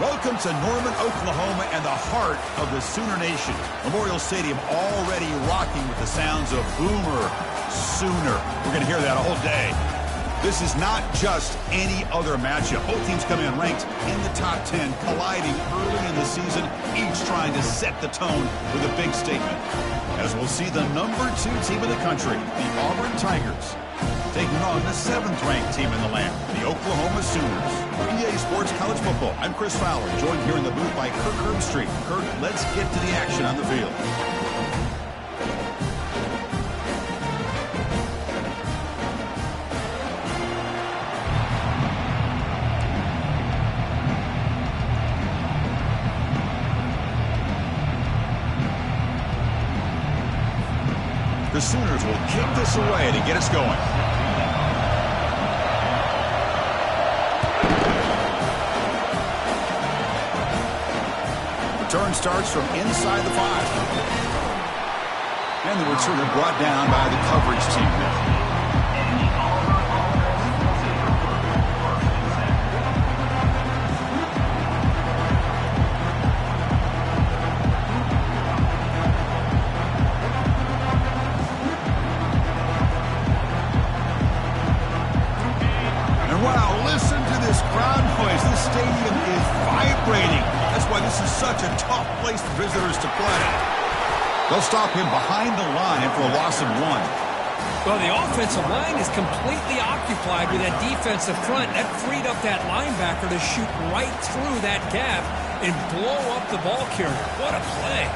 Welcome to Norman, Oklahoma, and the heart of the Sooner Nation. Memorial Stadium already rocking with the sounds of Boomer Sooner. We're going to hear that all day. This is not just any other matchup. Both teams come in ranked in the top 10, colliding early in the season, each trying to set the tone with a big statement. As we'll see the number 2 team in the country, the Auburn Tigers, taking on the 7th-ranked team in the land, the Oklahoma Sooners. For EA Sports College Football, I'm Chris Fowler, joined here in the booth by Kirk Herbstreit. Kirk, let's get to the action on the field. The Sooners will kick this away to get us going. Return starts from inside the 5. And the returner brought down by the coverage team there. Stadium is vibrating. That's why this is such a tough place for visitors to play. They'll stop him behind the line for a loss of 1. Well, the offensive line is completely occupied with that defensive front. That freed up that linebacker to shoot right through that gap and blow up the ball carrier. What a play.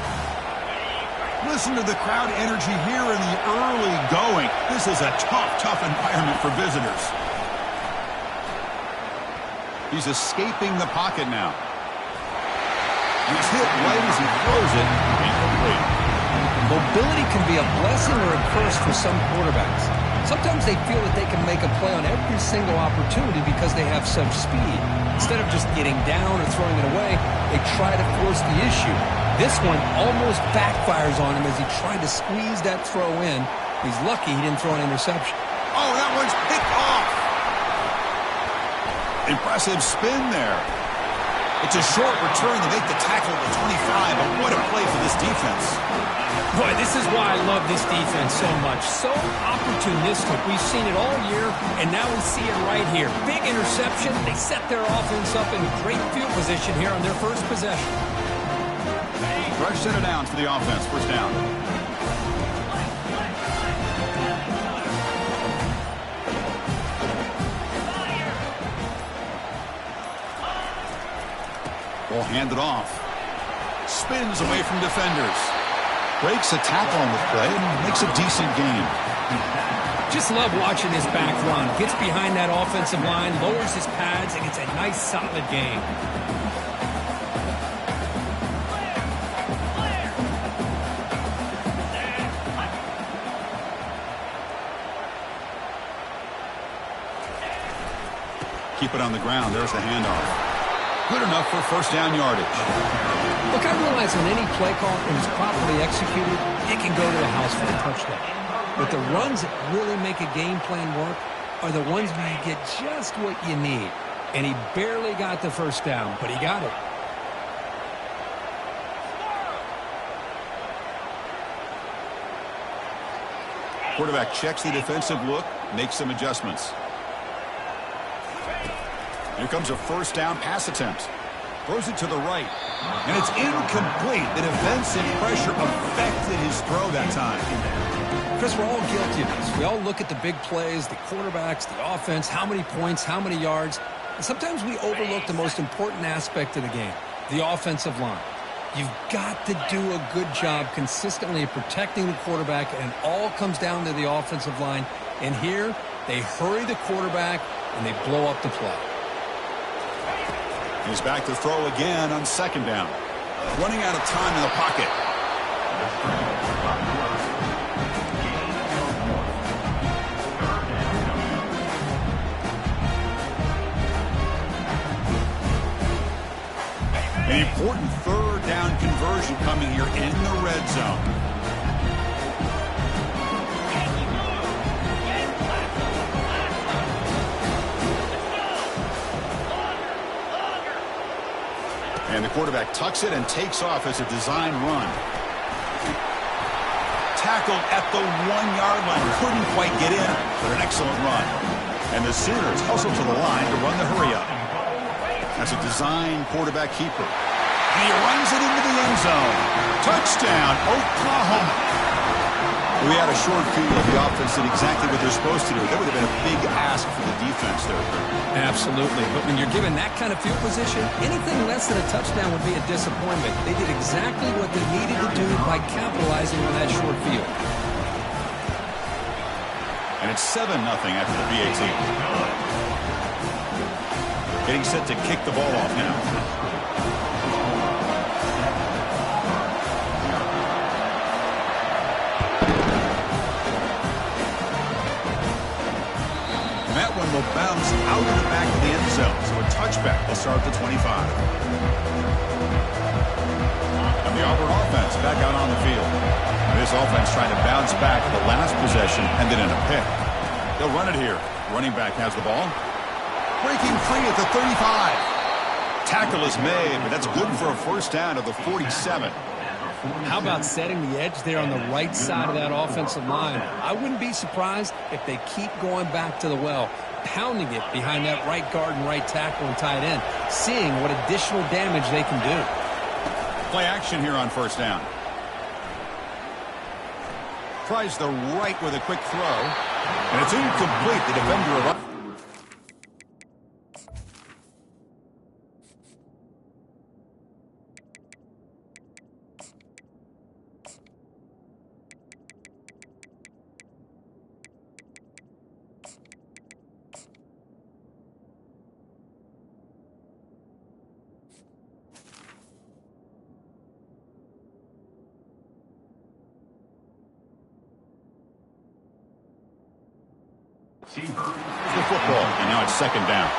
Listen to the crowd energy here in the early going. This is a tough environment for visitors. He's escaping the pocket now. He's hit right as he throws it. Incomplete. Mobility can be a blessing or a curse for some quarterbacks. Sometimes they feel that they can make a play on every single opportunity because they have such speed. Instead of just getting down or throwing it away, they try to force the issue. This one almost backfires on him as he tried to squeeze that throw in. He's lucky he didn't throw an interception. Oh, that one's picked off. Impressive spin there. It's a short return to make the tackle at the 25, but what a play for this defense. Boy, this is why I love this defense so much. So opportunistic. We've seen it all year, and now we see it right here. Big interception. They set their offense up in great field position here on their first possession. Fresh set of downs for the offense. First down. Ball handed off. Spins away from defenders. Breaks a tackle on the play and makes a decent gain. Just love watching this back run. Gets behind that offensive line, lowers his pads, and gets a nice solid gain. Keep it on the ground. There's the handoff. Good enough for first down yardage. Look, I realize on any play call, when it's properly executed, it can go to the house for a touchdown. But the runs that really make a game plan work are the ones where you get just what you need. And he barely got the first down, but he got it. Quarterback checks the defensive look, makes some adjustments. Here comes a first down pass attempt. Throws it to the right. And it's incomplete. The defensive pressure affected his throw that time. Chris, we're all guilty of this. We all look at the big plays, the quarterbacks, the offense, how many points, how many yards. And sometimes we overlook the most important aspect of the game, the offensive line. You've got to do a good job consistently protecting the quarterback, and it all comes down to the offensive line. And here, they hurry the quarterback, and they blow up the play. He's back to throw again on second down. Running out of time in the pocket. An important third down conversion coming here in the red zone. And the quarterback tucks it and takes off as a design run. Tackled at the 1-yard line. Couldn't quite get in, but an excellent run. And the Sooners hustle to the line to run the hurry-up. That's a design quarterback keeper. And he runs it into the end zone. Touchdown, Oklahoma. We had a short field. The offense did exactly what they're supposed to do. That would have been a big ask for the defense there. Absolutely. But when you're given that kind of field position, anything less than a touchdown would be a disappointment. They did exactly what they needed to do by capitalizing on that short field. And it's 7-0 after the VAT. Getting set to kick the ball off now. That one will bounce out of the back of the end zone. So a touchback will start at the 25. And the Auburn offense back out on the field. And this offense trying to bounce back the last possession and then in a pick. They'll run it here. Running back has the ball. Breaking free at the 35. Tackle is made, but that's good for a first down of the 47. How about setting the edge there on the right side of that offensive line? I wouldn't be surprised if they keep going back to the well, pounding it behind that right guard and right tackle and tight end, seeing what additional damage they can do. Play action here on first down. Tries the right with a quick throw, and it's incomplete. The defender arrives. The football, and now it's second down.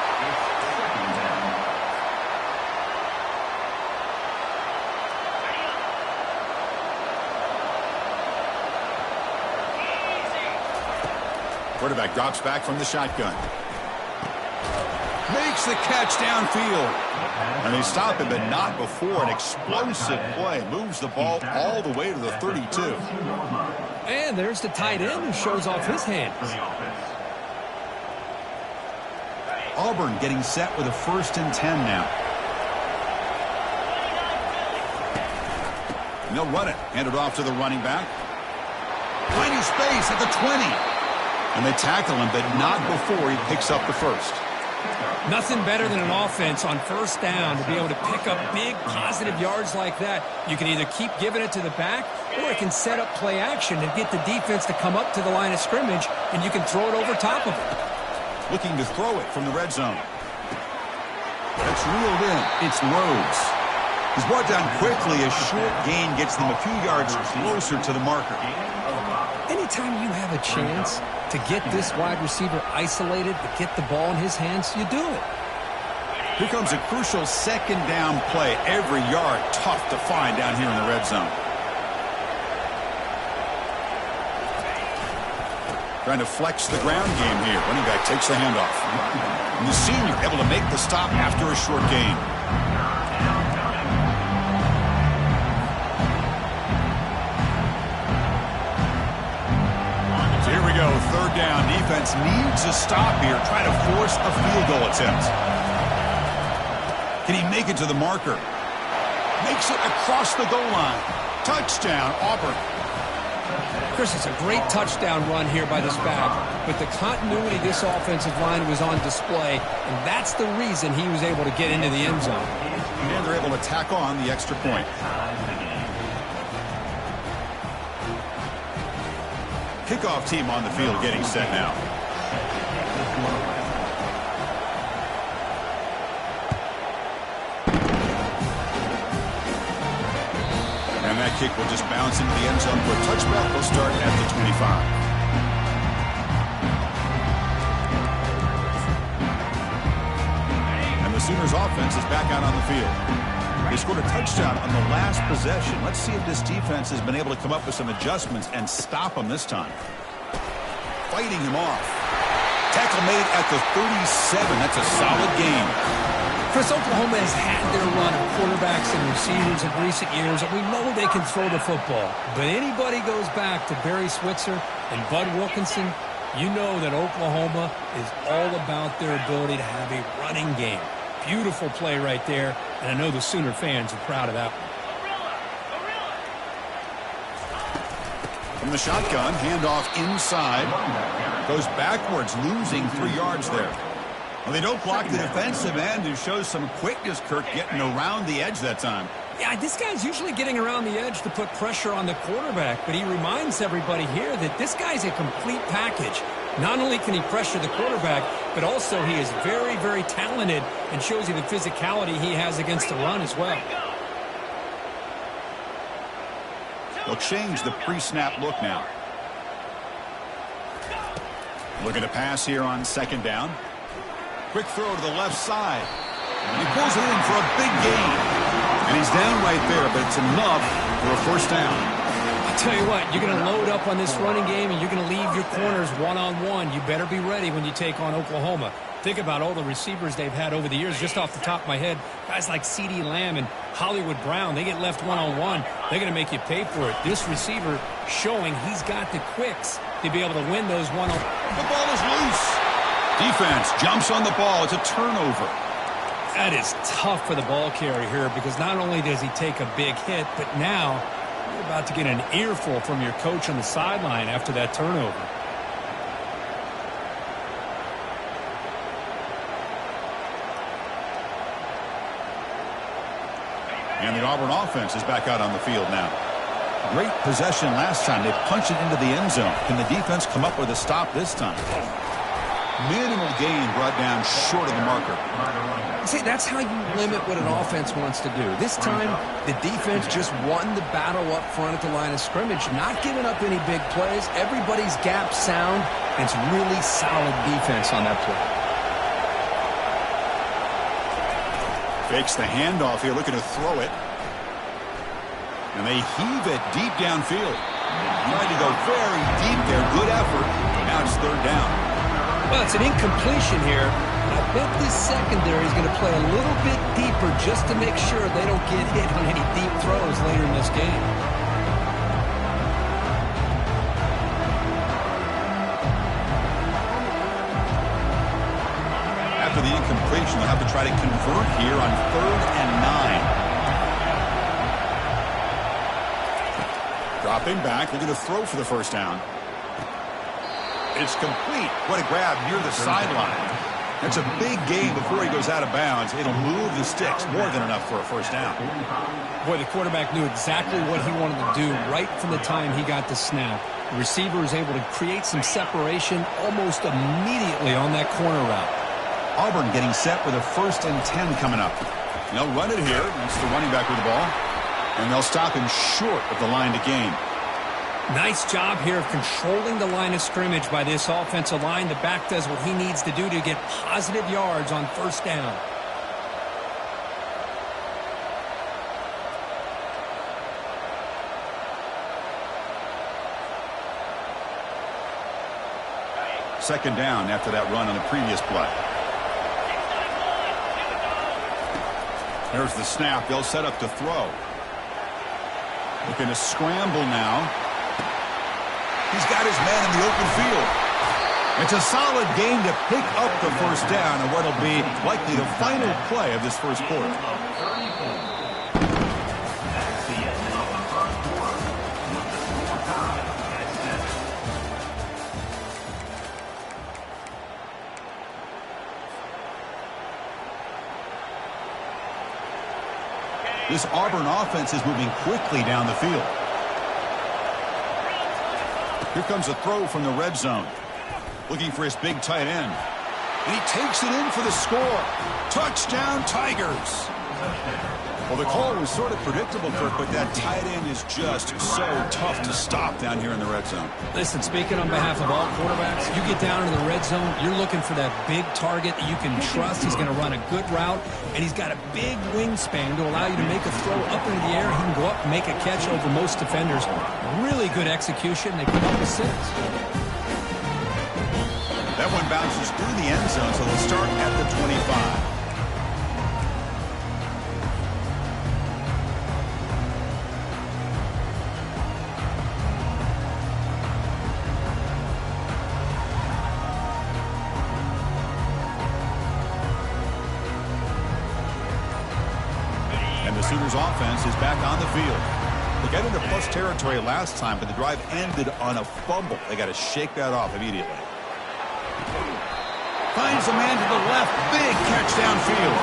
Quarterback drops back from the shotgun. Makes the catch downfield. And they stop him, but not before an explosive play. Moves the ball all the way to the 32. And there's the tight end who shows off his hands. Auburn getting set with a 1st and 10 now. And they'll run it. Hand it off to the running back. Tiny space at the 20. And they tackle him, but not before he picks up the first. Nothing better than an offense on first down to be able to pick up big positive yards like that. You can either keep giving it to the back, or it can set up play action and get the defense to come up to the line of scrimmage, and you can throw it over top of it. Looking to throw it from the red zone. That's reeled in. It's Rhodes. He's brought down quickly. A short gain gets them a few yards closer to the marker. Anytime you have a chance to get this wide receiver isolated, to get the ball in his hands, you do it. Here comes a crucial second down play. Every yard tough to find down here in the red zone. Trying to flex the ground game here. Running back takes the handoff. And the senior able to make the stop after a short gain. So here we go. Third down. Defense needs a stop here. Trying to force a field goal attempt. Can he make it to the marker? Makes it across the goal line. Touchdown, Auburn. Chris, it's a great touchdown run here by this back. But the continuity of this offensive line was on display, and that's the reason he was able to get into the end zone. And they're able to tack on the extra point. Kickoff team on the field getting set now. And that kick will just bounce into the end zone for a touchback. Will start at the 25. And the Sooners offense is back out on the field. They scored a touchdown on the last possession. Let's see if this defense has been able to come up with some adjustments and stop them this time. Fighting him off. Tackle made at the 37. That's a solid gain. Chris, Oklahoma has had their run of quarterbacks and receivers in recent years, and we know they can throw the football. But anybody goes back to Barry Switzer and Bud Wilkinson, you know that Oklahoma is all about their ability to have a running game. Beautiful play right there, and I know the Sooner fans are proud of that one. From the shotgun, handoff inside. Goes backwards, losing 3 yards there. Well, they don't block the defensive end, who shows some quickness, Kirk, getting around the edge that time. Yeah, this guy's usually getting around the edge to put pressure on the quarterback, but he reminds everybody here that this guy's a complete package. Not only can he pressure the quarterback, but also he is very, very talented and shows you the physicality he has against the run as well. They'll change the pre-snap look now. Looking to pass here on 2nd down. Quick throw to the left side. And he pulls it in for a big gain. And he's down right there, but it's enough for a 1st down. I'll tell you what, you're going to load up on this running game and you're going to leave your corners one-on-one. You better be ready when you take on Oklahoma. Think about all the receivers they've had over the years. Just off the top of my head, guys like CeeDee Lamb and Hollywood Brown, they get left one-on-one. They're going to make you pay for it. This receiver showing he's got the quicks to be able to win those one-on-one. The ball is loose. Defense jumps on the ball. It's a turnover. That is tough for the ball carrier here because not only does he take a big hit, but now you're about to get an earful from your coach on the sideline after that turnover. And the Auburn offense is back out on the field now. Great possession last time. They punched it into the end zone. Can the defense come up with a stop this time? Minimal gain brought down short of the marker. See, that's how you limit what an offense wants to do. This time, the defense just won the battle up front at the line of scrimmage, not giving up any big plays. Everybody's gap sound, and it's really solid defense on that play. Fakes the handoff here, looking to throw it. And they heave it deep downfield. Trying to go very deep there. Good effort. Now it's 3rd down. Well, it's an incompletion here. I bet this secondary is going to play a little bit deeper just to make sure they don't get hit on any deep throws later in this game. After the incompletion, they'll have to try to convert here on 3rd and 9. Dropping back, looking to throw for the 1st down. It's complete. What a grab near the sideline. That's a big gain before he goes out of bounds. It'll move the sticks, more than enough for a 1st down. Boy, the quarterback knew exactly what he wanted to do right from the time he got the snap. The receiver was able to create some separation almost immediately on that corner route. Auburn getting set with a 1st and 10 coming up. They'll run it here. That's the running back with the ball. And they'll stop him short of the line to gain. Nice job here of controlling the line of scrimmage by this offensive line. The back does what he needs to do to get positive yards on 1st down. Second down after that run on the previous play. There's the snap. They'll set up to throw. Looking to scramble now. He's got his man in the open field. It's a solid game to pick up the 1st down and what'll be likely the final play of this 1st quarter. This Auburn offense is moving quickly down the field. Here comes a throw from the red zone. Looking for his big tight end. And he takes it in for the score. Touchdown, Tigers. Well, the call was sort of predictable, Kirk, but that tight end is just so tough to stop down here in the red zone. Listen, speaking on behalf of all quarterbacks, you get down into the red zone, you're looking for that big target that you can trust. He's going to run a good route, and he's got a big wingspan to allow you to make a throw up into the air. He can go up and make a catch over most defenders. Really good execution. They come up with 6. That one bounces through the end zone, so they'll start at the 25. Sooners offense is back on the field. They got into plus territory last time, but the drive ended on a fumble. They got to shake that off immediately. Finds a man to the left. Big catch downfield.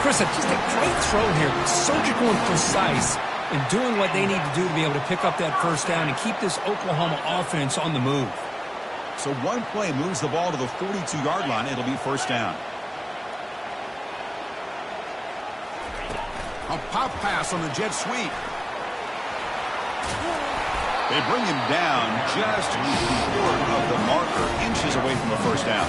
Chris, just a great throw here. Surgical and precise in doing what they need to do to be able to pick up that first down and keep this Oklahoma offense on the move. So one play moves the ball to the 42-yard line. It'll be first down. A pop pass on the jet sweep. They bring him down just short of the marker, inches away from the first down.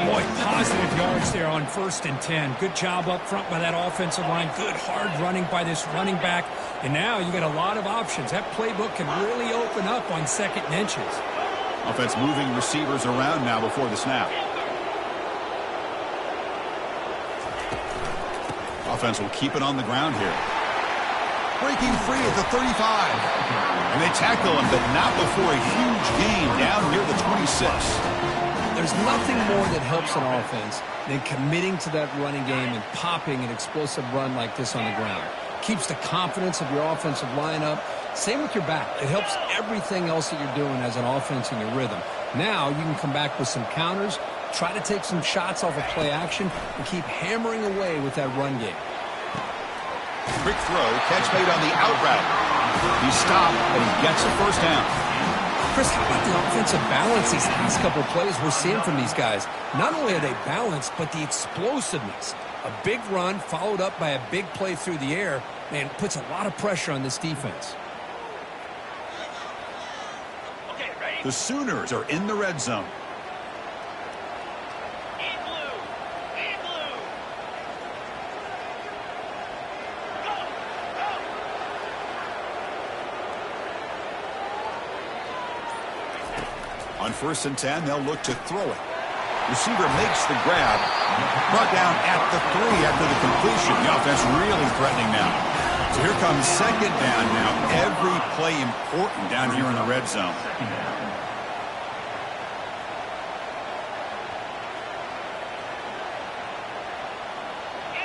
Boy, positive yards there on 1st and 10. Good job up front by that offensive line. Good hard running by this running back. And now you got a lot of options. That playbook can really open up on 2nd and inches. Offense moving receivers around now before the snap. Offense will keep it on the ground here. Breaking free at the 35. And they tackle him, but not before a huge gain down near the 26. There's nothing more that helps an offense than committing to that running game and popping an explosive run like this on the ground. Keeps the confidence of your offensive lineup. Same with your back. It helps everything else that you're doing as an offense in your rhythm. Now you can come back with some counters, try to take some shots off of play action, and keep hammering away with that run game. Quick throw, catch made on the out route. He stopped, and he gets a first down. Chris, how about the offensive balance these last couple of plays we're seeing from these guys? Not only are they balanced, but the explosiveness. A big run followed up by a big play through the air, man, puts a lot of pressure on this defense. The Sooners are in the red zone. On 1st and 10, they'll look to throw it. Receiver makes the grab. Brought down at the 3 after the completion. The offense really threatening now. So here comes 2nd down now. Every play important down here in the red zone.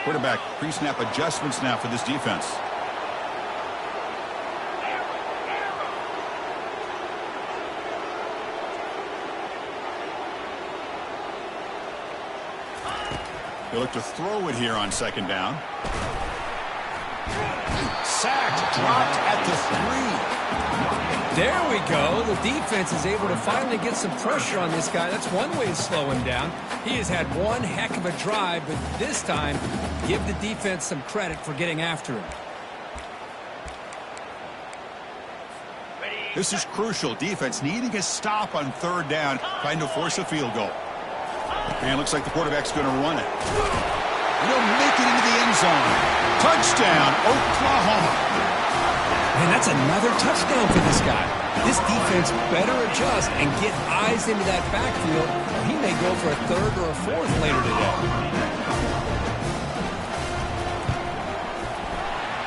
Quarterback pre-snap adjustments now for this defense. They look to throw it here on 2nd down. Sacked, dropped at the 3. There we go. The defense is able to finally get some pressure on this guy. That's one way to slow him down. He has had one heck of a drive, but this time, give the defense some credit for getting after him. This is crucial. Defense needing a stop on 3rd down, trying to force a field goal. And looks like the quarterback's going to run it. And he'll make it into the end zone. Touchdown, Oklahoma. Man, that's another touchdown for this guy. This defense better adjust and get eyes into that backfield, or he may go for a 3rd or a 4th later today.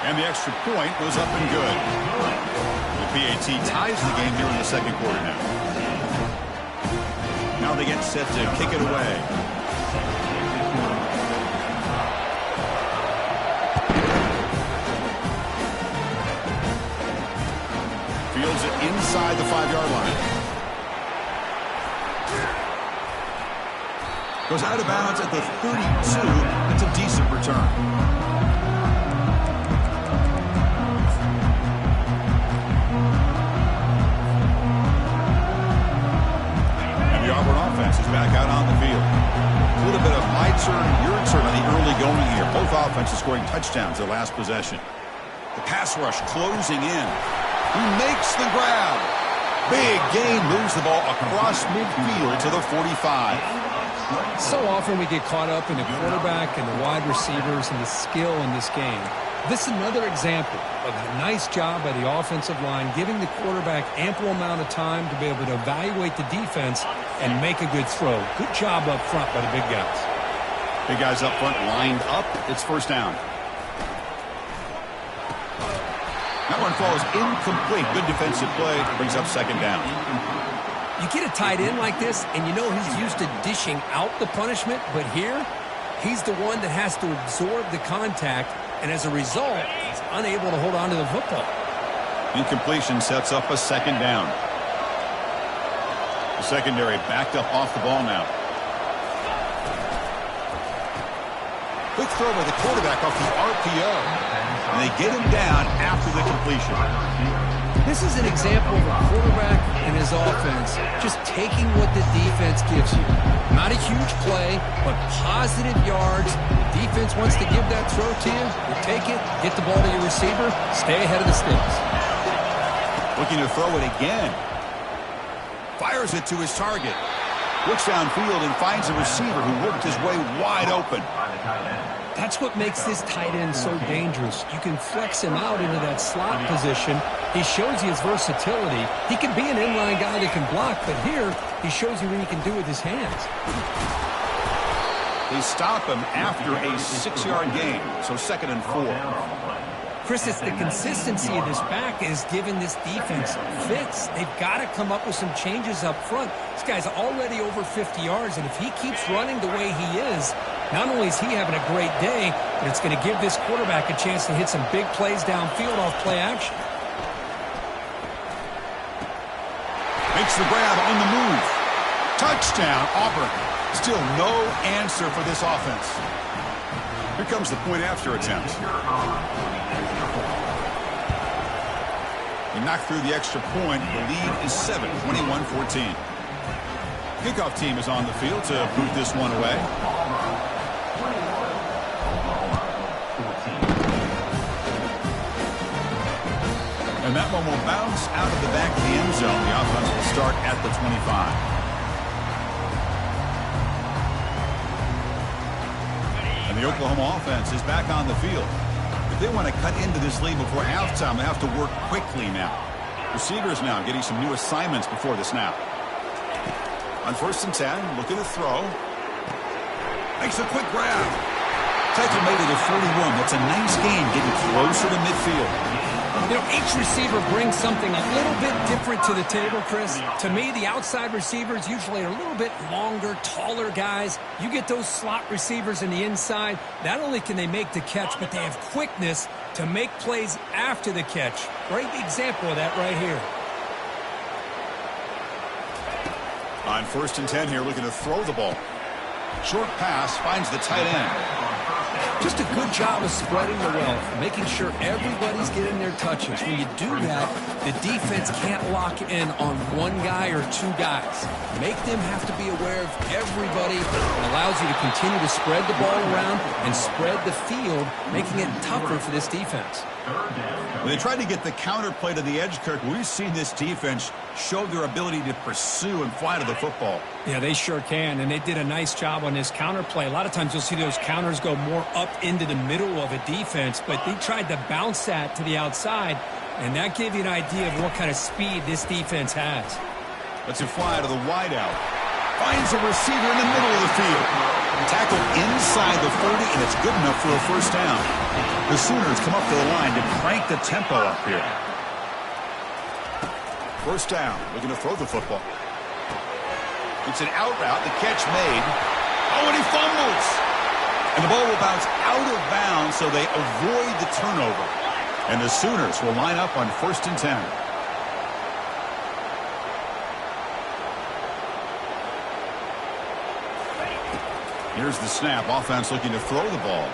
And the extra point goes up and good. The PAT ties the game here in the 2nd quarter now. Now they get set to kick it away. Fields it inside the 5-yard line. Goes out of bounds at the 32. It's a decent return. Offense is back out on the field. A little bit of my turn, your turn on the early going here. Both offenses scoring touchdowns their last possession. The pass rush closing in. He makes the grab. Big gain, moves the ball across midfield to the 45. So often we get caught up in the quarterback and the wide receivers and the skill in this game. This is another example of a nice job by the offensive line, giving the quarterback ample amount of time to be able to evaluate the defense and make a good throw. Good job up front by the big guys. Big guys up front lined up. It's 1st down. That one falls incomplete. Good defensive play. Brings up 2nd down. You get a tight end like this, and you know he's used to dishing out the punishment, but here, he's the one that has to absorb the contact and as a result, he's unable to hold on to the football. Incompletion sets up a second down. The secondary backed up off the ball now. Quick throw by the quarterback off the RPO. And they get him down after the completion. This is an example of a quarterback and his offense just taking what the defense gives you. Not a huge play, but positive yards. The defense wants to give that throw to you. You take it, get the ball to your receiver, stay ahead of the sticks. Looking to throw it again. Fires it to his target. Looks downfield and finds a receiver who worked his way wide open. That's what makes this tight end so dangerous. You can flex him out into that slot position. He shows you his versatility. He can be an inline guy that can block, but here he shows you what he can do with his hands. They stop him after a 6-yard gain, so 2nd and 4. Chris, it's the consistency of this back is giving this defense fits. They've got to come up with some changes up front. This guy's already over 50 yards, and if he keeps running the way he is, not only is he having a great day, but it's going to give this quarterback a chance to hit some big plays downfield off play action. Makes the grab on the move. Touchdown, Auburn. Still no answer for this offense. Here comes the point after attempt. They knock through the extra point. The lead is 7, 21-14. Kickoff team is on the field to boot this one away. And that one will bounce out of the back of the end zone. The offense will start at the 25. And the Oklahoma offense is back on the field. If they want to cut into this lead before halftime, they have to work quickly now. Receivers now getting some new assignments before the snap. On 1st and 10, looking to throw. Makes a quick grab. Tackle made at the 41. That's a nice gain, getting closer to midfield. You know, each receiver brings something a little bit different to the table, Chris. To me, the outside receivers usually are a little bit longer, taller guys. You get those slot receivers in the inside, not only can they make the catch, but they have quickness to make plays after the catch. Great example of that right here. On 1st and 10 here, looking to throw the ball. Short pass finds the tight end. Just a good job of spreading the wealth, making sure everybody's getting their touches. When you do that, the defense can't lock in on one guy or two guys. Make them have to be aware of everybody. It allows you to continue to spread the ball around and spread the field, making it tougher for this defense. When they tried to get the counter play to the edge, Kirk, we've seen this defense show their ability to pursue and fly to the football. Yeah, they sure can, and they did a nice job on this counter play. A lot of times you'll see those counters go more up into the middle of a defense, but they tried to bounce that to the outside, and that gave you an idea of what kind of speed this defense has. Lets it fly to the wideout. Finds a receiver in the middle of the field. Tackled inside the 40, and it's good enough for a 1st down. The Sooners come up to the line to crank the tempo up here. 1st down, looking to throw the football. It's an out route, the catch made. Oh, and he fumbles! And the ball will bounce out of bounds, so they avoid the turnover. And the Sooners will line up on 1st and 10. Here's the snap. Offense looking to throw the ball.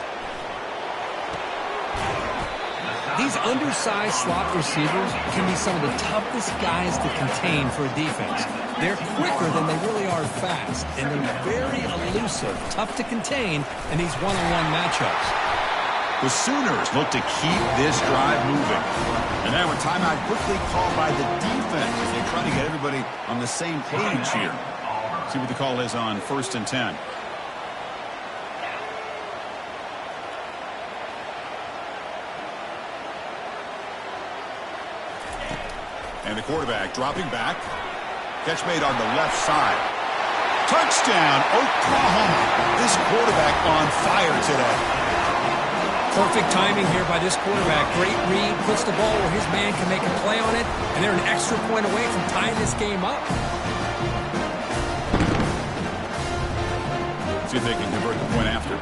These undersized slot receivers can be some of the toughest guys to contain for a defense. They're quicker than they really are fast, and they're very elusive, tough to contain in these one-on-one matchups. The Sooners look to keep this drive moving. And now a timeout quickly called by the defense as they try to get everybody on the same page here. See what the call is on 1st and 10. And the quarterback dropping back. Catch made on the left side. Touchdown, Oklahoma. This quarterback on fire today. Perfect timing here by this quarterback. Great read, puts the ball where his man can make a play on it, and they're an extra point away from tying this game up. See if they can convert the point after.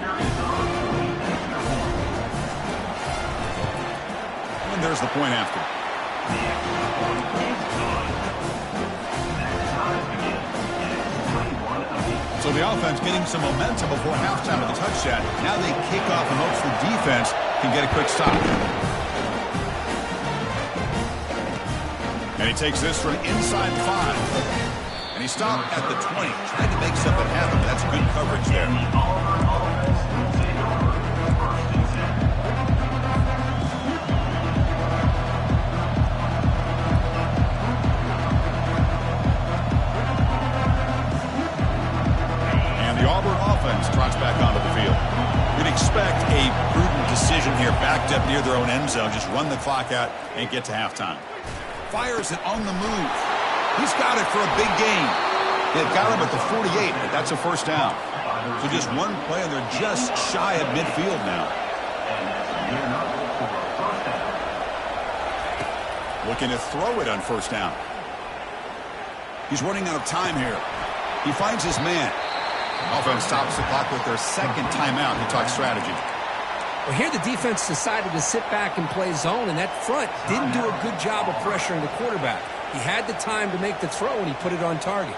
And there's the point after. So the offense getting some momentum before halftime with a touchdown. Now they kick off and hopes the defense can get a quick stop. And he takes this from inside the 5. And he stopped at the 20. Trying to make something happen, but that's good coverage there. The Auburn offense trots back onto the field. You'd expect a prudent decision here, backed up near their own end zone. Just run the clock out and get to halftime. Fires it on the move. He's got it for a big gain. They've got him at the 48, but that's a first down. So just one play, and they're just shy of midfield now. Looking to throw it on first down. He's running out of time here. He finds his man. Offense stops the clock with their second timeout. He talks strategy. Well, here the defense decided to sit back and play zone, and that front didn't do a good job of pressuring the quarterback. He had the time to make the throw, and he put it on target.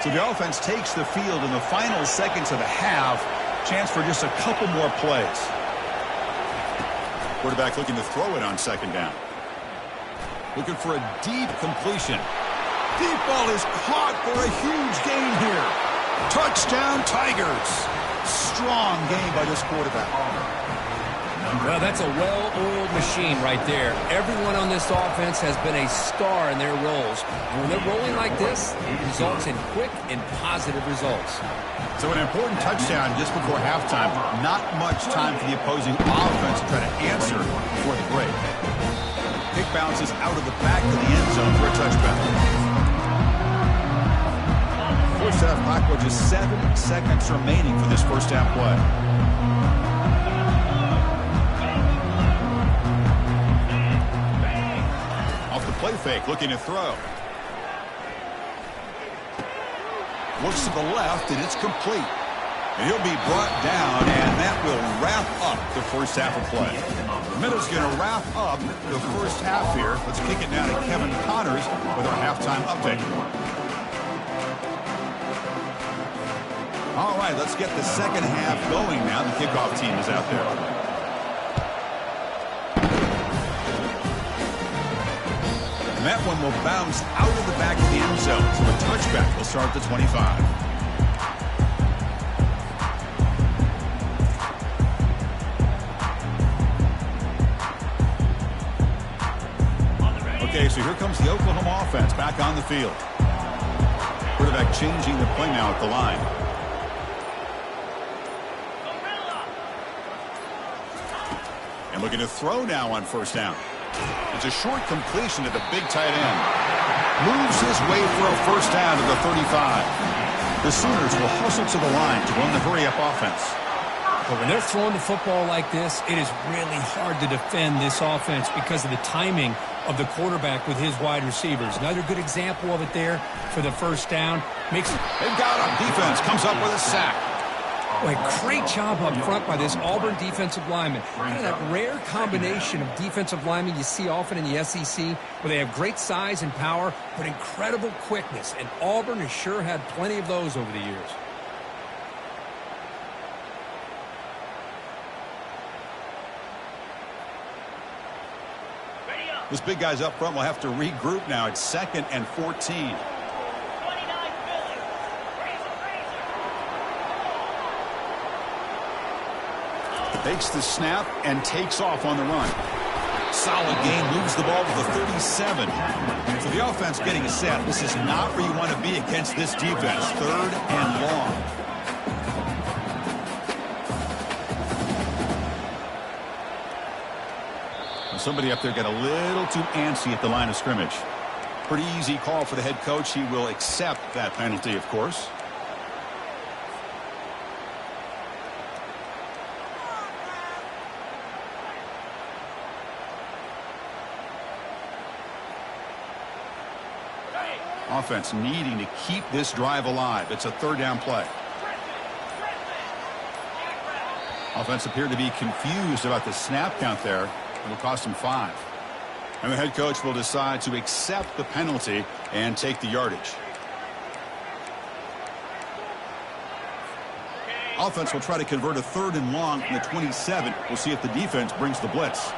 So the offense takes the field in the final seconds of the half. Chance for just a couple more plays. Quarterback looking to throw it on second down. Looking for a deep completion. Deep ball is caught for a huge gain here. Touchdown, Tigers. Strong game by this quarterback. Well, that's a well-oiled machine right there. Everyone on this offense has been a star in their roles. And when they're rolling like this, it results in quick and positive results. So an important touchdown just before halftime. Not much time for the opposing offense to try to answer before the break. Kick bounces out of the back of the end zone for a touchback. First half clock with just 7 seconds remaining for this first half play. Off the play fake, looking to throw. Looks to the left, and it's complete. And he'll be brought down, and that will wrap up the first half of play. Minutes going to wrap up the first half here. Let's kick it down to Kevin Connors with our halftime update. All right, let's get the second half going now. The kickoff team is out there. And that one will bounce out of the back of the end zone. So a touchback will start at the 25. Okay, so here comes the Oklahoma offense back on the field. Quarterback changing the play now at the line. And looking to throw now on first down. It's a short completion to the big tight end. Moves his way for a first down to the 35. The Sooners will hustle to the line to run the hurry-up offense. But when they're throwing the football like this, it is really hard to defend this offense because of the timing of the quarterback with his wide receivers. Another good example of it there for the first down. They've got him. Defense comes up with a sack. Boy, great job up front by this Auburn defensive lineman. Kind of that rare combination of defensive linemen you see often in the SEC, where they have great size and power, but incredible quickness. And Auburn has sure had plenty of those over the years. This big guy's up front will have to regroup now. It's 2nd and 14. Takes the snap and takes off on the run. Solid gain, moves the ball to the 37. So the offense getting a set. This is not where you want to be against this defense. 3rd and long. Somebody up there got a little too antsy at the line of scrimmage. Pretty easy call for the head coach. He will accept that penalty, of course. Offense needing to keep this drive alive. It's a 3rd down play. Offense appeared to be confused about the snap count there. It'll cost him 5. And the head coach will decide to accept the penalty and take the yardage. Offense will try to convert a 3rd and long from the 27. We'll see if the defense brings the blitz.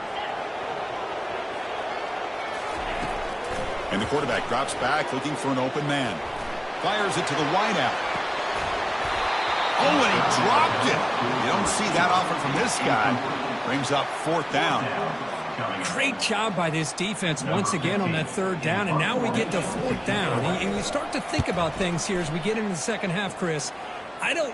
And the quarterback drops back looking for an open man. Fires it to the wideout. Oh, and he dropped it. You don't see that often from this guy. Brings up 4th down. Great job by this defense once again on that 3rd down, and now we get to 4th down. And you start to think about things here as we get into the second half, Chris.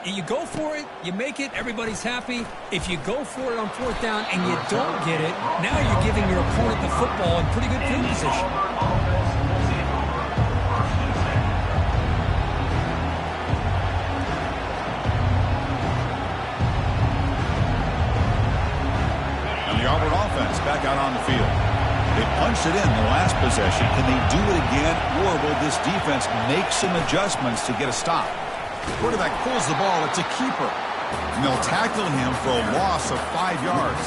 You go for it, you make it, everybody's happy. If you go for it on 4th down and you don't get it, now you're giving your opponent the football in pretty good field position. And the Auburn offense back out on the field. They punched it in the last possession. Can they do it again, or will this defense make some adjustments to get a stop? The quarterback pulls the ball. It's a keeper. And they'll tackle him for a loss of 5 yards.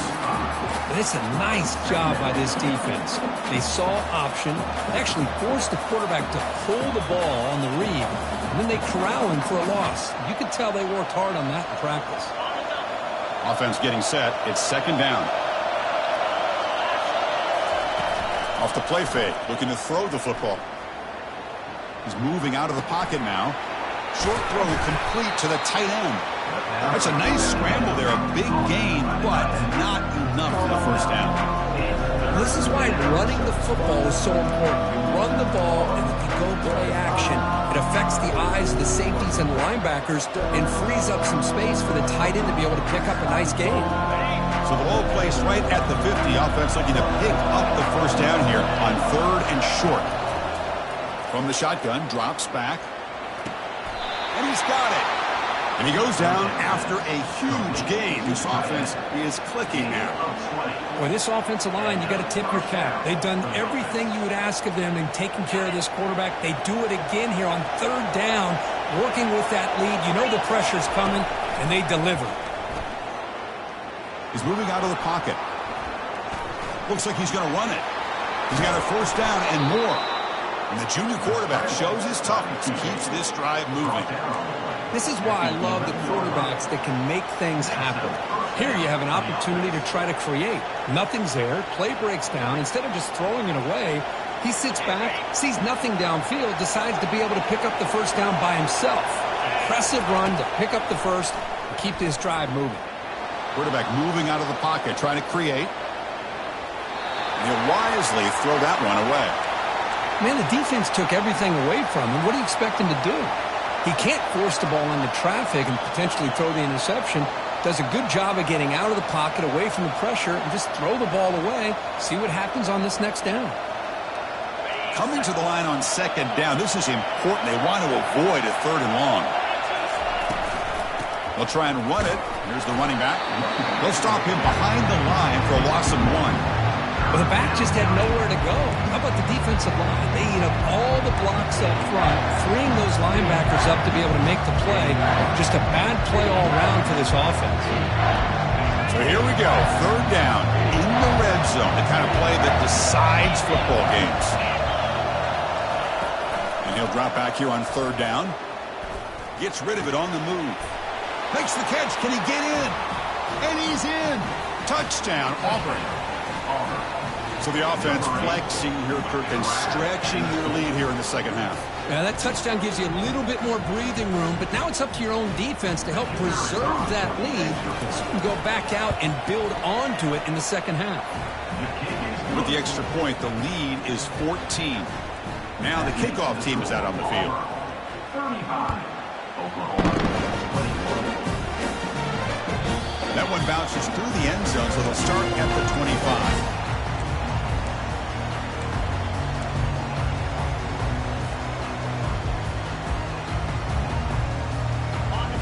It's a nice job by this defense. They saw option, actually forced the quarterback to pull the ball on the read, and then they corral him for a loss. You could tell they worked hard on that in practice. Offense getting set. It's 2nd down. Off the play fake, looking to throw the football. He's moving out of the pocket now. Short throw complete to the tight end. That's a nice scramble there, a big gain, but not enough for the 1st down. This is why running the football is so important. You run the ball, and if you go play action, it affects the eyes of the safeties and linebackers and frees up some space for the tight end to be able to pick up a nice gain. So the ball placed right at the 50. Offense looking to pick up the 1st down here on 3rd and short. From the shotgun, drops back. And he's got it. And he goes down after a huge gain. This offense is clicking now. Well, this offensive line, you got to tip your cap. They've done everything you would ask of them in taking care of this quarterback. They do it again here on 3rd down, working with that lead. You know the pressure's coming, and they deliver. He's moving out of the pocket. Looks like he's going to run it. He's got a 1st down and more. And the junior quarterback shows his toughness, keeps this drive moving. This is why I love the quarterbacks that can make things happen. Here you have an opportunity to try to create. Nothing's there. Play breaks down. Instead of just throwing it away, he sits back, sees nothing downfield, decides to be able to pick up the 1st down by himself. Impressive run to pick up the 1st and keep this drive moving. Quarterback moving out of the pocket, trying to create. And he'll wisely throw that one away. Man, the defense took everything away from him. What do you expect him to do? He can't force the ball into traffic and potentially throw the interception. Does a good job of getting out of the pocket, away from the pressure, and just throw the ball away. See what happens on this next down. Coming to the line on 2nd down. This is important. They want to avoid a 3rd and long. They'll try and run it. Here's the running back. They'll stop him behind the line for a loss of 1. Well, the back just had nowhere to go. How about the defensive line? They eat up all the blocks up front, freeing those linebackers up to be able to make the play. Just a bad play all around for this offense. So here we go. 3rd down in the red zone. The kind of play that decides football games. And he'll drop back here on 3rd down. Gets rid of it on the move. Makes the catch. Can he get in? And he's in. Touchdown, Auburn. So the offense flexing here, Kirk, and stretching their lead here in the second half. Yeah, that touchdown gives you a little bit more breathing room, but now it's up to your own defense to help preserve that lead so you can go back out and build onto it in the second half. With the extra point, the lead is 14. Now the kickoff team is out on the field. That one bounces through the end zone, so they'll start at the 25.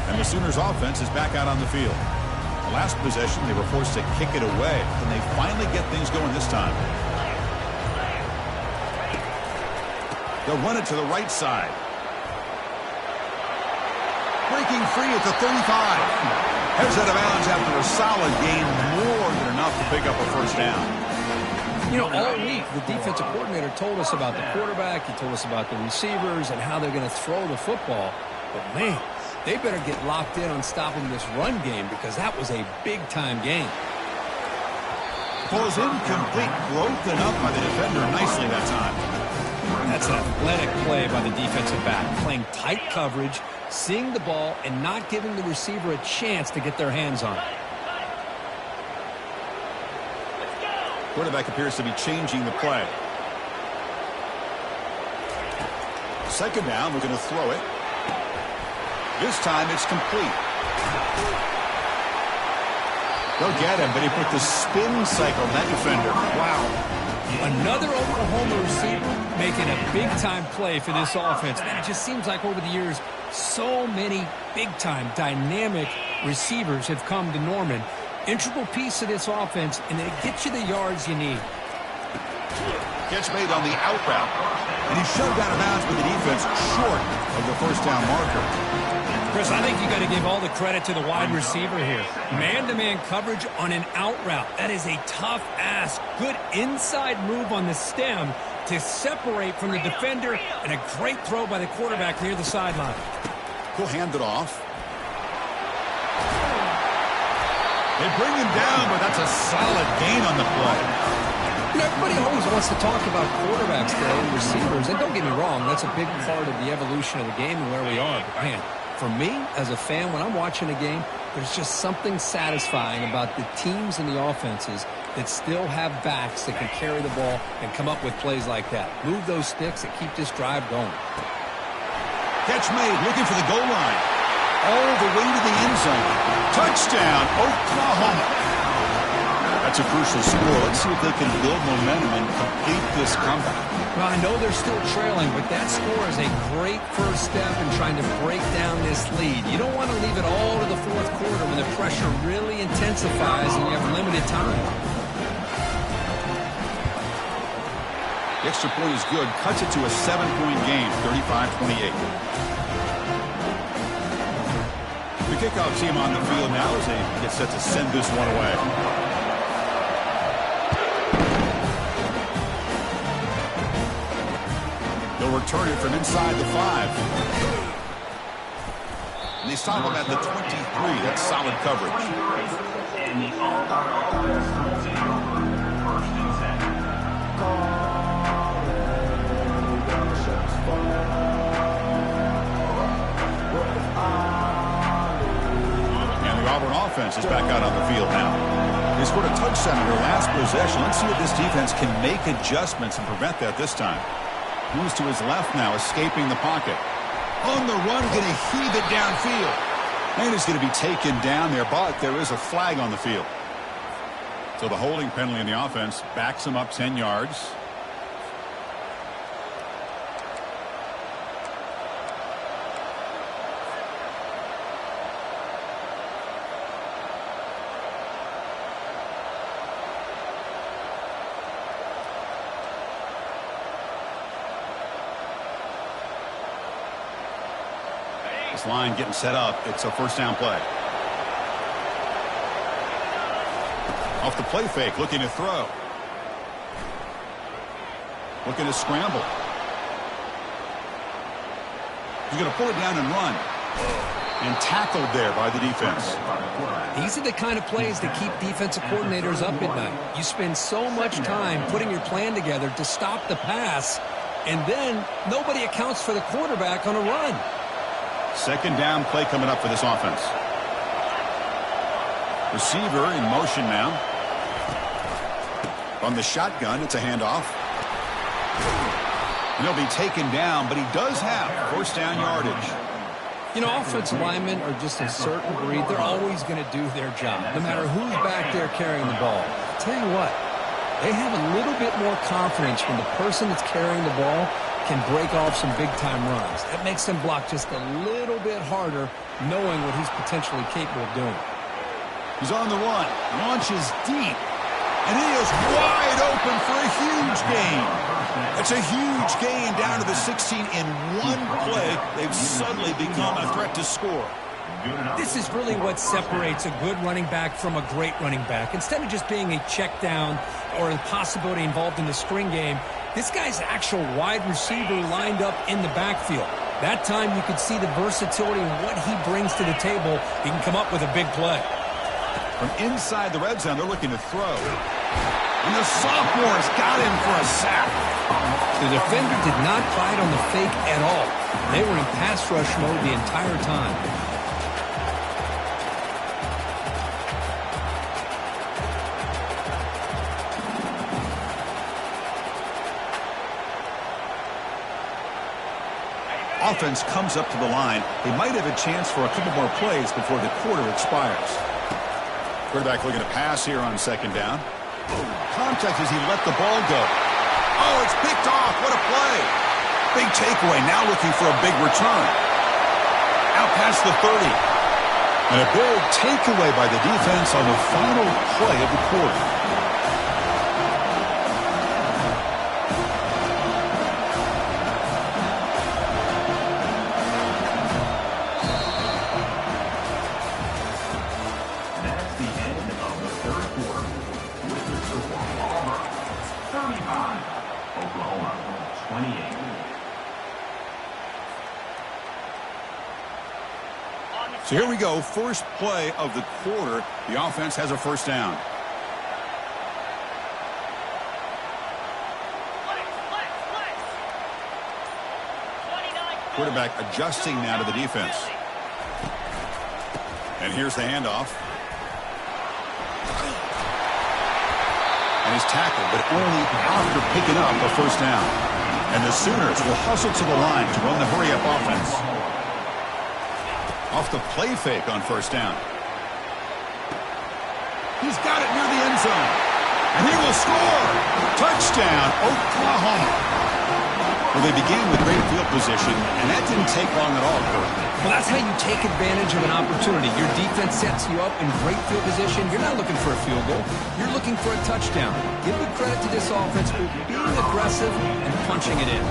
And the Sooners offense is back out on the field. The last possession, they were forced to kick it away, and they finally get things going this time. They'll run it to the right side. Breaking free at the 35. Heads out of bounds after a solid game, more than enough to pick up a first down. You know, all week, the defensive coordinator told us about the quarterback. He told us about the receivers and how they're going to throw the football. But, man, they better get locked in on stopping this run game because that was a big-time game. Ball is incomplete, broken up by the defender nicely that time. That's an athletic play by the defensive back, playing tight coverage, seeing the ball, and not giving the receiver a chance to get their hands on it. Quarterback appears to be changing the play. Second down, we're going to throw it. This time it's complete. They'll get him, but he put the spin cycle on that defender. Wow. Another Oklahoma receiver making a big-time play for this offense. Man, it just seems like over the years, so many big-time, dynamic receivers have come to Norman. Integral piece of this offense, and they get you the yards you need. Catch made on the out route. And he's shoved out of bounds with the defense short of the first down marker. Chris, I think you got to give all the credit to the wide receiver here. Man-to-man coverage on an out route. That is a tough ask. Good inside move on the stem to separate from the defender, and a great throw by the quarterback near the sideline. He'll hand it off. They bring him down, but that's a solid gain on the play. You know, everybody always wants to talk about quarterbacks today and receivers, and don't get me wrong, that's a big part of the evolution of the game and where we are. But man, for me, as a fan, when I'm watching a game, there's just something satisfying about the teams and the offenses that still have backs that can carry the ball and come up with plays like that. Move those sticks and keep this drive going. Catch made, looking for the goal line. All the way to the end zone. Touchdown, Oklahoma. That's a crucial score. Let's see if they can build momentum and complete this comeback. Well, I know they're still trailing, but that score is a great first step in trying to break down this lead. You don't want to leave it all to the fourth quarter when the pressure really intensifies and you have limited time. The extra point is good. Cuts it to a 7-point game, 35-28. The kickoff team on the field now as they get set to send this one away. They'll return it from inside the 5. And they stop him at the 23. That's solid coverage. And the Auburn offense is back out on the field now. They scored a touchdown in their last possession. Let's see if this defense can make adjustments and prevent that this time. Moves to his left now, escaping the pocket. On the run, going to heave it downfield. And he's going to be taken down there, but there is a flag on the field. So the holding penalty in the offense backs him up 10 yards. This line getting set up. It's a first down play. Off the play fake, looking to throw. Looking to scramble. He's going to pull it down and run. And tackled there by the defense. These are the kind of plays that keep defensive coordinators up at night. You spend so much time putting your plan together to stop the pass, and then nobody accounts for the quarterback on a run. Second down play coming up for this offense. Receiver in motion now. On the shotgun, it's a handoff. And he'll be taken down, but he does have first down yardage. You know, offensive linemen are just a certain breed. They're always going to do their job, no matter who's back there carrying the ball. I'll tell you what, they have a little bit more confidence when the person that's carrying the ball can break off some big-time runs. That makes them block just a little bit harder, knowing what he's potentially capable of doing. He's on the run, launches deep, and he is wide open for a huge gain. It's a huge gain down to the 16 in one play. They've suddenly become a threat to score. This is really what separates a good running back from a great running back. Instead of just being a check down or a possibility involved in the screen game, this guy's actual wide receiver lined up in the backfield. That time you could see the versatility and what he brings to the table. He can come up with a big play. From inside the red zone, they're looking to throw. And the sophomore's got him for a sack. The defender did not bite on the fake at all. They were in pass rush mode the entire time. Offense comes up to the line. They might have a chance for a couple more plays before the quarter expires. Quarterback looking to pass here on second down. Contact as he let the ball go. Oh, it's picked off. What a play. Big takeaway. Now looking for a big return. Out past the 30. And a big takeaway by the defense on the final play of the quarter. So here we go, first play of the quarter. The offense has a first down. Quarterback adjusting now to the defense. And here's the handoff. And he's tackled, but only after picking up a first down. And the Sooners will hustle to the line to run the hurry-up offense. Off the play fake on first down. He's got it near the end zone. And he will score. Touchdown, Oklahoma. Well, they began with great field position, and that didn't take long at all, Kurt. Well, that's how you take advantage of an opportunity. Your defense sets you up in great field position. You're not looking for a field goal. You're looking for a touchdown. Give the credit to this offense for being aggressive and punching it in.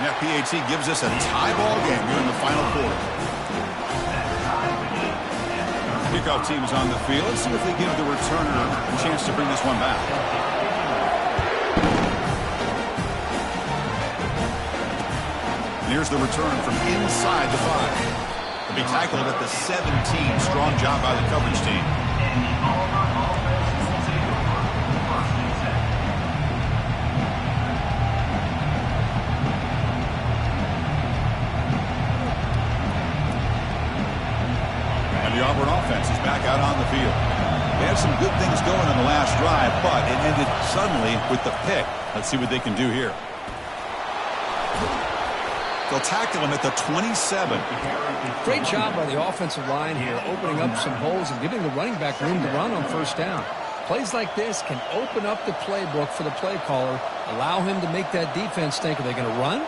And FPAT gives us a tie ball game here in the final quarter. Kickoff team is on the field. Let's see if they give the returner a chance to bring this one back. And here's the return from inside the 5. They'll be tackled at the 17. Strong job by the coverage team. The Auburn offense is back out on the field. They had some good things going on the last drive, but it ended suddenly with the pick. Let's see what they can do here. They'll tackle him at the 27. Great job by the offensive line here, opening up some holes and giving the running back room to run on first down. Plays like this can open up the playbook for the play caller, allow him to make that defense think, are they going to run?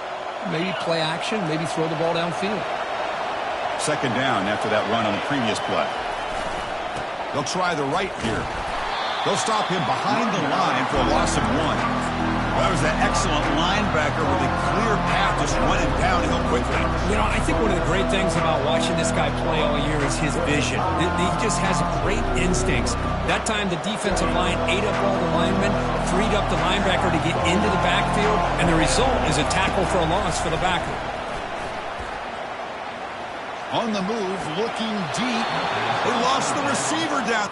Maybe play action, maybe throw the ball downfield. Second down after that run on the previous play. They'll try the right here. They'll stop him behind the line for a loss of 1. That was that excellent linebacker with a clear path just running downhill quickly. You know, I think one of the great things about watching this guy play all year is his vision. He just has great instincts. That time the defensive line ate up all the linemen, freed up the linebacker to get into the backfield, and the result is a tackle for a loss for the backer. On the move, looking deep. They lost the receiver down.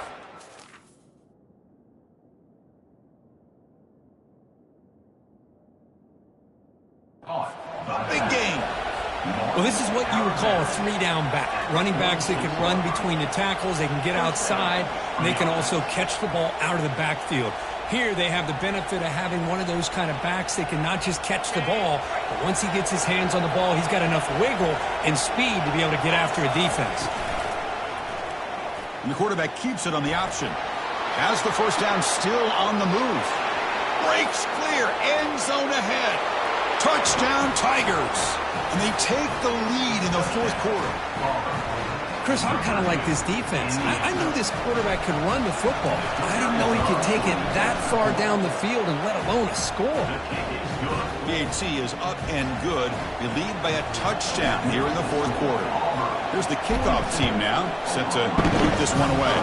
Big game. Well, this is what you would call a 3-down back. Running backs that can run between the tackles, they can get outside, and they can also catch the ball out of the backfield. Here they have the benefit of having one of those kind of backs that can not just catch the ball, but once he gets his hands on the ball, he's got enough wiggle and speed to be able to get after a defense. And the quarterback keeps it on the option. Has the first down, still on the move. Breaks clear, end zone ahead. Touchdown Tigers. And they take the lead in the fourth quarter. Chris, I'm kind of like this defense. I knew this quarterback could run the football. I didn't know he could take it that far down the field and let alone a score. PHC is up and good. They lead by a touchdown here in the fourth quarter. Here's the kickoff team now, set to boot this one away.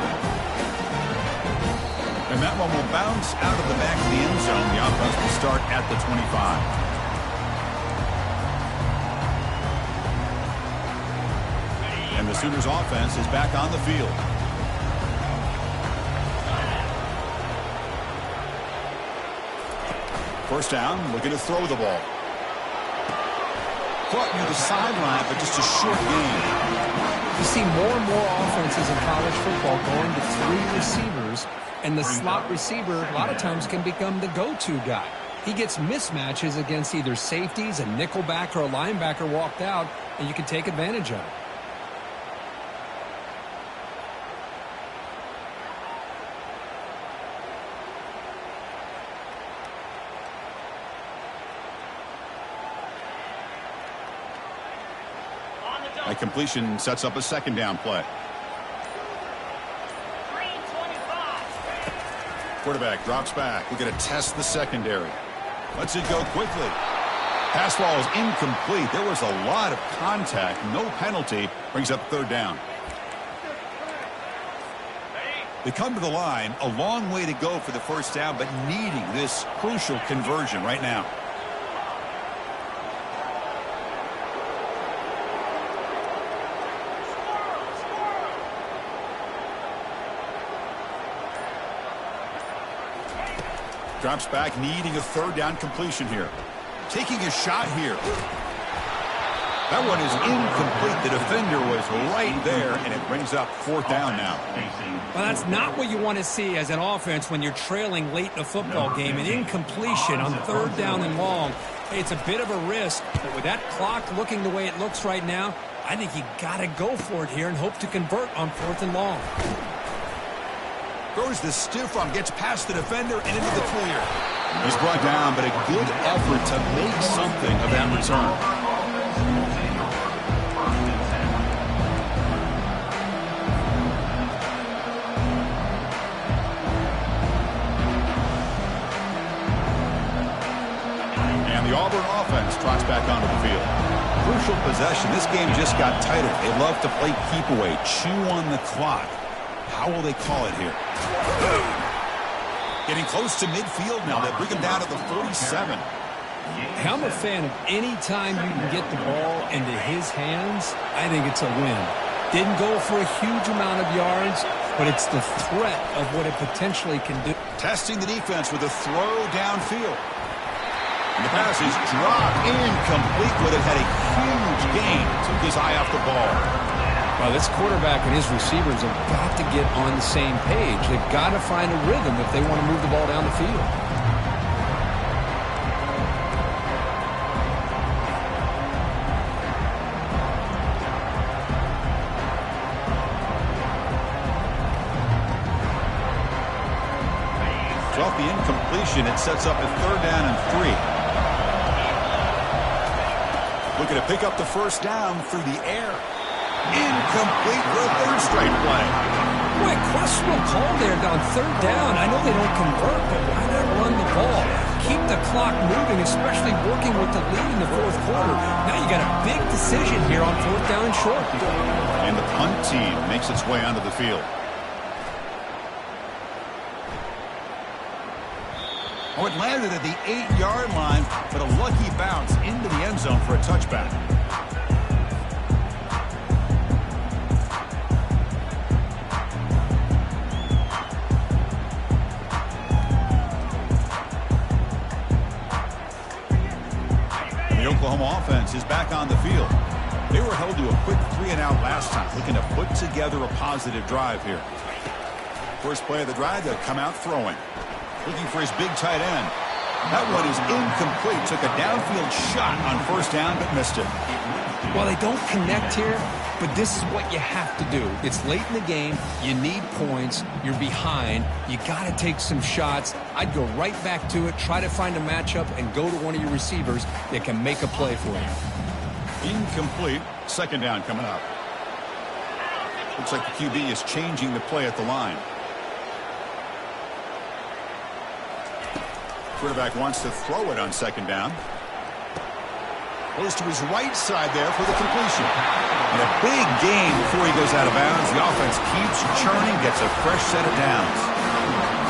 And that one will bounce out of the back of the end zone. The offense will start at the 25. And the Sooners offense is back on the field. First down, looking to throw the ball. Caught near the sideline, but just a short gain. You see more and more offenses in college football going to 3 receivers, and the slot receiver a lot of times can become the go-to guy. He gets mismatches against either safeties, a nickelbacker, or a linebacker walked out, and you can take advantage of it. A completion sets up a second down play. Quarterback drops back. We're going to test the secondary. Lets it go quickly. Pass ball is incomplete. There was a lot of contact. No penalty. Brings up third down. They come to the line. A long way to go for the first down, but needing this crucial conversion right now. Drops back, needing a third down completion here. Taking a shot here. That one is incomplete. The defender was right there, and it brings up fourth down now. Well, that's not what you want to see as an offense when you're trailing late in a football game. An incompletion on third down and long. It's a bit of a risk, but with that clock looking the way it looks right now, I think you got to go for it here and hope to convert on fourth and long. Throws the stiff arm, gets past the defender and into the clear. He's brought down, but a good effort to make something of that return. And the Auburn offense trots back onto the field. Crucial possession. This game just got tighter. They love to play keep away, chew on the clock. How will they call it here? Getting close to midfield now. They bring him down to the 47. I'm a fan of any time you can get the ball into his hands. I think it's a win. Didn't go for a huge amount of yards, but it's the threat of what it potentially can do. Testing the defense with a throw downfield. And the pass is dropped incomplete, but it had a huge gain. Took his eye off the ball. Well, this quarterback and his receivers have got to get on the same page. They've got to find a rhythm if they want to move the ball down the field. So off the incompletion, it sets up a third down and 3. Looking to pick up the first down through the air. Incomplete for a third straight play. Boy, questionable call there on third down. I know they don't convert, but why not run the ball? Keep the clock moving, especially working with the lead in the fourth quarter. Now you got a big decision here on fourth down and short. And the punt team makes its way onto the field. Oh, it landed at the 8-yard line, but a lucky bounce into the end zone for a touchback. Oklahoma offense is back on the field. They were held to a quick 3-and-out last time, looking to put together a positive drive here. First play of the drive, they'll come out throwing. Looking for his big tight end. That one is incomplete. Took a downfield shot on first down, but missed it. Well, they don't connect here, but this is what you have to do. It's late in the game. You need points. You're behind. You got to take some shots. I'd go right back to it, try to find a matchup, and go to one of your receivers that can make a play for you. Incomplete. Second down coming up. Looks like the QB is changing the play at the line. Quarterback wants to throw it on second down. Goes to his right side there for the completion. And a big gain before he goes out of bounds. The offense keeps churning, gets a fresh set of downs.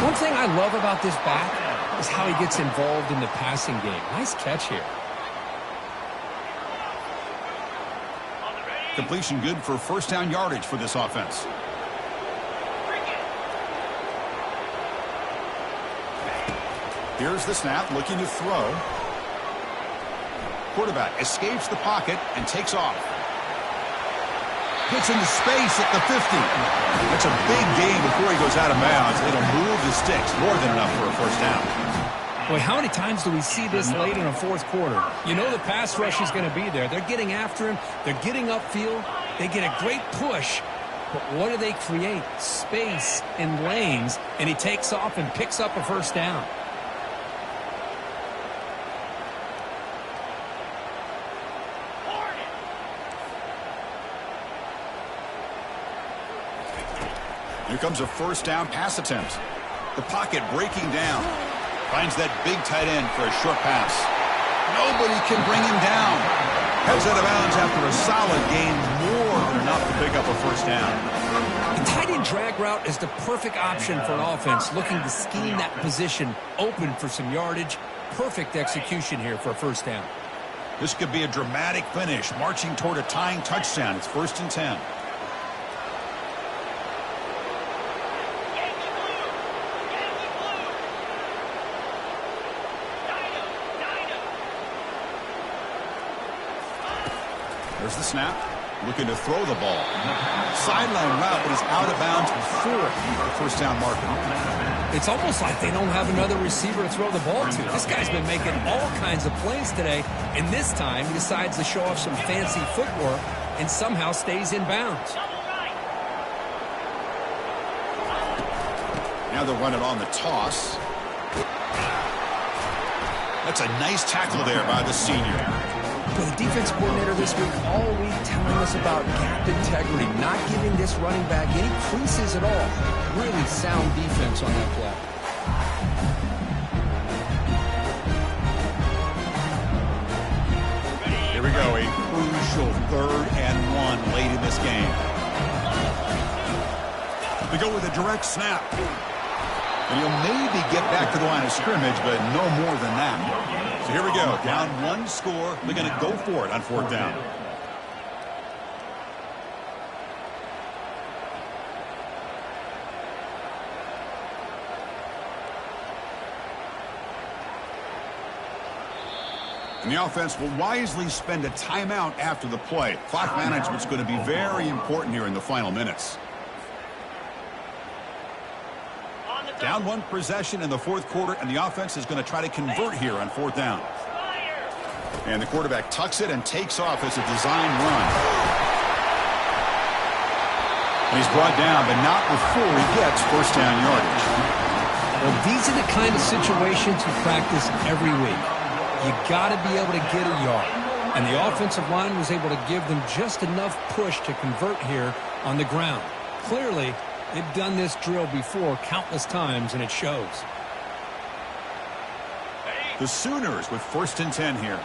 One thing I love about this back is how he gets involved in the passing game. Nice catch here. Completion good for first down yardage for this offense. Here's the snap, looking to throw. Quarterback escapes the pocket and takes off. Gets into space at the 50. That's a big gain before he goes out of bounds. It'll move the sticks, more than enough for a first down. Boy, how many times do we see this late in a fourth quarter? You know the pass rush is going to be there. They're getting after him. They're getting upfield. They get a great push. But what do they create? Space and lanes. And he takes off and picks up a first down. Here comes a first down pass attempt. The pocket breaking down. Finds that big tight end for a short pass. Nobody can bring him down. Heads out of bounds after a solid gain, more than enough to pick up a first down. The tight end drag route is the perfect option for an offense looking to scheme that position open for some yardage. Perfect execution here for a first down. This could be a dramatic finish, marching toward a tying touchdown. It's 1st and 10. There's the snap. Looking to throw the ball. Sideline route, but is out of bounds before the first down marker. It's almost like they don't have another receiver to throw the ball to. This guy's been making all kinds of plays today, and this time he decides to show off some fancy footwork and somehow stays in bounds. Now they'll run it on the toss. That's a nice tackle there by the senior. The defense coordinator this week all week telling us about gap integrity, not giving this running back any creases at all. Really sound defense on that play. Here we go, a crucial 3rd and 1 late in this game. We go with a direct snap. And he'll maybe get back to the line of scrimmage, but no more than that. So here we go, down 1 score. They're going to go for it on 4th down. And the offense will wisely spend a timeout after the play. Clock management's going to be very important here in the final minutes. Down 1 possession in the 4th quarter, and the offense is going to try to convert here on 4th down. And the quarterback tucks it and takes off as a design run. And he's brought down, but not before he gets first down yardage. Well, these are the kind of situations you practice every week. You got to be able to get a yard. And the offensive line was able to give them just enough push to convert here on the ground. Clearly, they've done this drill before countless times, and it shows. The Sooners with 1st and 10 here.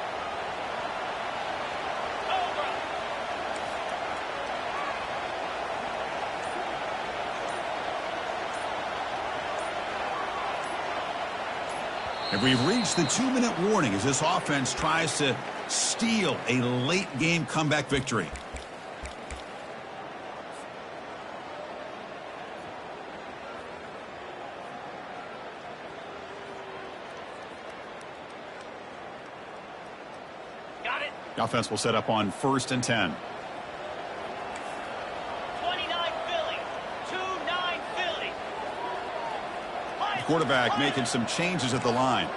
And we've reached the 2-minute warning as this offense tries to steal a late-game comeback victory. The offense will set up on 1st and 10. 29 Philly. 2-9 Philly. The quarterback making some changes at the line.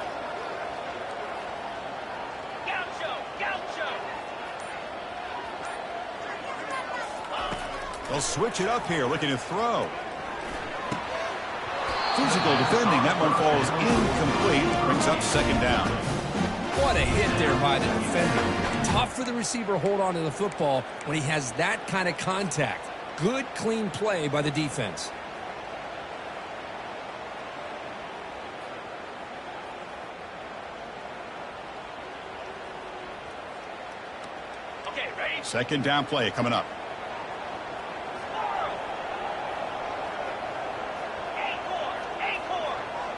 Gaucho. They'll switch it up here, looking to throw. Physical defending. That one falls incomplete. Brings up 2nd down. What a hit there by the defender. Tough for the receiver to hold on to the football when he has that kind of contact. Good, clean play by the defense. Okay, ready? Second down play coming up.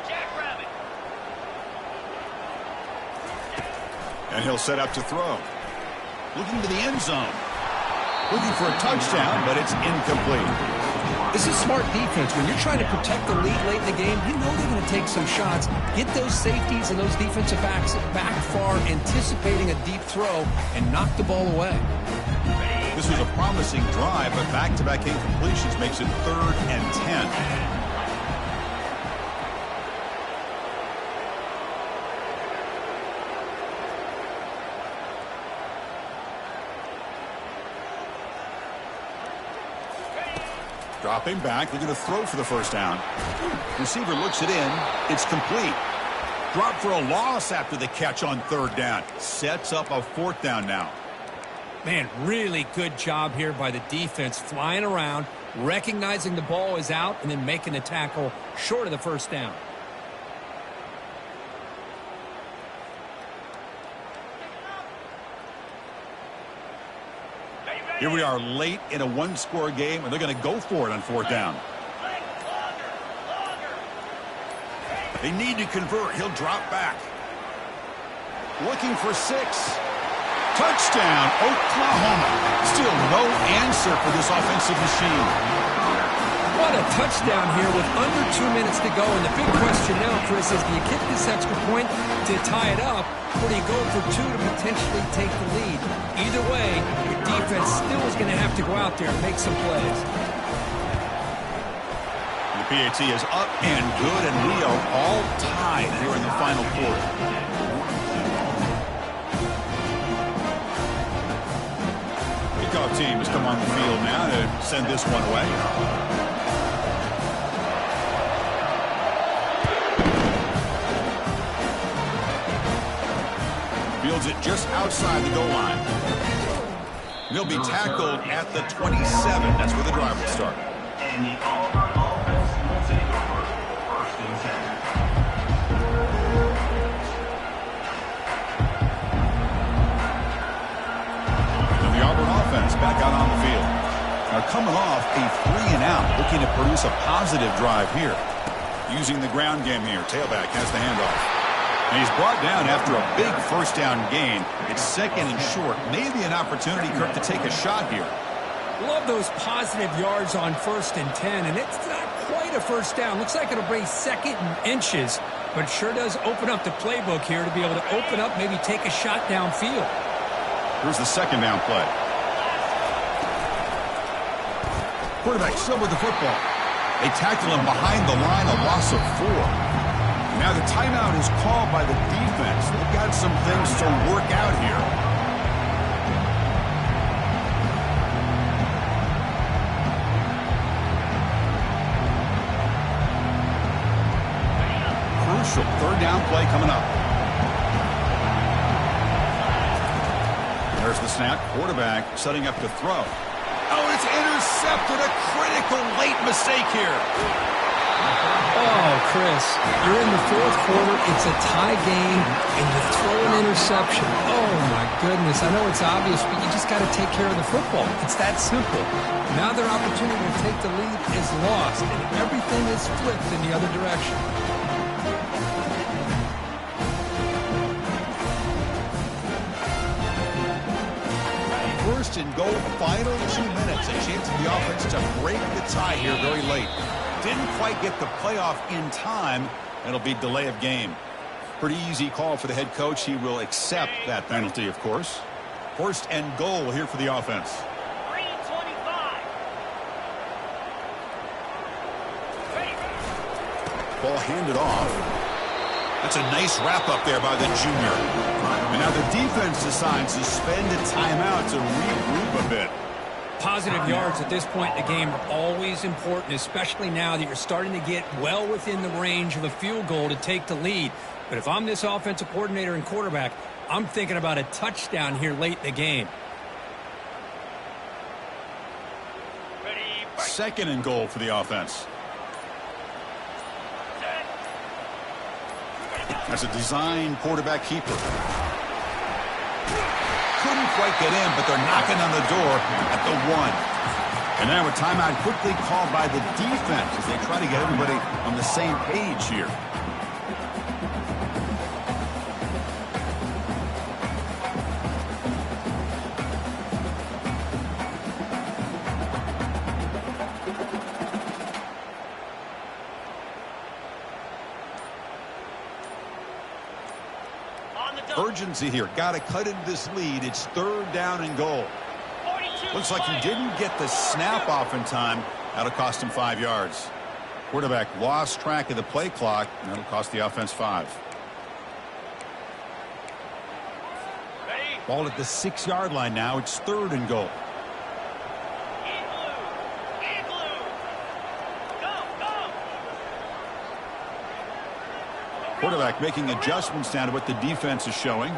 Jackrabbit. And he'll set up to throw. Looking to the end zone. Looking for a touchdown, but it's incomplete. This is smart defense. When you're trying to protect the lead late in the game, you know they're going to take some shots. Get those safeties and those defensive backs back far, anticipating a deep throw, and knock the ball away. This was a promising drive, but back-to-back incompletions makes it 3rd and 10. Dropping back, they're going to throw for the first down. Receiver looks it in. It's complete. Drop for a loss after the catch on 3rd down. Sets up a 4th down now. Man, really good job here by the defense, flying around, recognizing the ball is out, and then making the tackle short of the first down. Here we are late in a 1-score game, and they're going to go for it on 4th down. They need to convert. He'll drop back. Looking for 6. Touchdown, Oklahoma. Still no answer for this offensive machine. What a touchdown here with under 2 minutes to go. And the big question now, Chris, is do you kick this extra point to tie it up, or do you go for 2 to potentially take the lead? Either way, your defense still is going to have to go out there and make some plays. The PAT is up and good, and we are all tied here in the final quarter. Kickoff team has come on the field now to send this one away. Fields it just outside the goal line. They'll be tackled at the 27. That's where the drive will start. And the Auburn offense will take over 1st and 10. And the Auburn offense back out on the field. Now coming off a 3-and-out, looking to produce a positive drive here. Using the ground game here. Tailback has the handoff. And he's brought down after a big first down gain. It's 2nd and short. Maybe an opportunity, Kirk, to take a shot here. Love those positive yards on 1st and 10, and it's not quite a first down. Looks like it'll bring 2nd and inches, but it sure does open up the playbook here to be able to open up, maybe take a shot downfield. Here's the 2nd down play. Quarterback still with the football. They tackle him behind the line, a loss of 4. Now the timeout is called by the defense. They've got some things to work out here. Crucial 3rd down play coming up. There's the snap. Quarterback setting up to throw. Oh, it's intercepted. A critical late mistake here. Oh, Chris, you're in the 4th quarter, it's a tie game, and you throw an interception. Oh, my goodness. I know it's obvious, but you just got to take care of the football. It's that simple. Now their opportunity to take the lead is lost, and everything is flipped in the other direction. 1st and goal, final 2 minutes. A chance for the offense to break the tie here very late. Didn't quite get the playoff in time. It'll be delay of game. Pretty easy call for the head coach. He will accept that penalty, of course. 1st and goal here for the offense. 3:25. Ball handed off. That's a nice wrap up there by the junior. And now the defense decides to spend a timeout to regroup a bit. Positive yards at this point in the game are always important, especially now that you're starting to get well within the range of a field goal to take the lead. But if I'm this offensive coordinator and quarterback, I'm thinking about a touchdown here late in the game. Ready, second and goal for the offense. That's a design quarterback keeper. Couldn't quite get in, but they're knocking on the door at the 1. And now a timeout quickly called by the defense as they try to get everybody on the same page here. Urgency here. Got to cut into this lead. It's 3rd down and goal. Looks like he didn't get the snap off in time. That'll cost him 5 yards. Quarterback lost track of the play clock. And that'll cost the offense 5. Ball at the 6-yard line now. It's 3rd and goal. Quarterback making adjustments down to what the defense is showing.